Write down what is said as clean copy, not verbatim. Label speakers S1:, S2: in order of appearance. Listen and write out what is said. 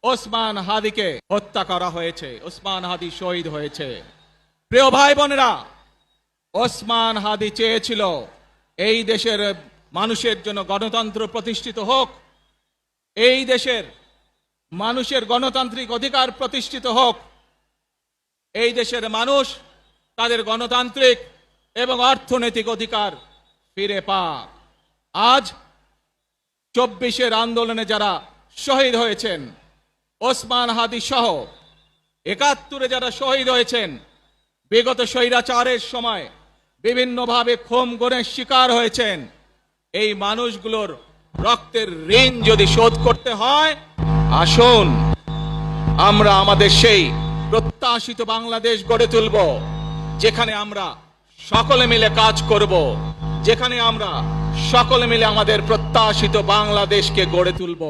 S1: ওসমান হাদিকে হত্যা করা হয়েছে, ওসমান হাদি শহীদ হয়েছে। প্রিয় ভাই বোনেরা, ওসমান হাদি চেয়েছিল এই দেশের মানুষের জন্য গণতন্ত্র প্রতিষ্ঠিত হোক, এই দেশের মানুষের গণতান্ত্রিক অধিকার প্রতিষ্ঠিত হোক, এই দেশের মানুষ তাদের গণতান্ত্রিক এবং অর্থনৈতিক অধিকার ফিরে পাক। আজ 24-এর আন্দোলনে যারা শহীদ হয়েছেন, ওসমান হাদি সহ 71-এ যারা শহীদ হয়েছেন, বিগত স্বৈরাচারের সময় বিভিন্নভাবে খুন গুমের শিকার হয়েছেন, এই মানুষগুলোর রক্তের ঋণ যদি শোধ করতে হয়, আসুন আমরা আমাদের সেই প্রত্যাশিত বাংলাদেশ গড়ে তুলব, যেখানে আমরা সকলে মিলে কাজ করব, যেখানে আমরা সকলে মিলে আমাদের প্রত্যাশিত বাংলাদেশকে গড়ে তুলব।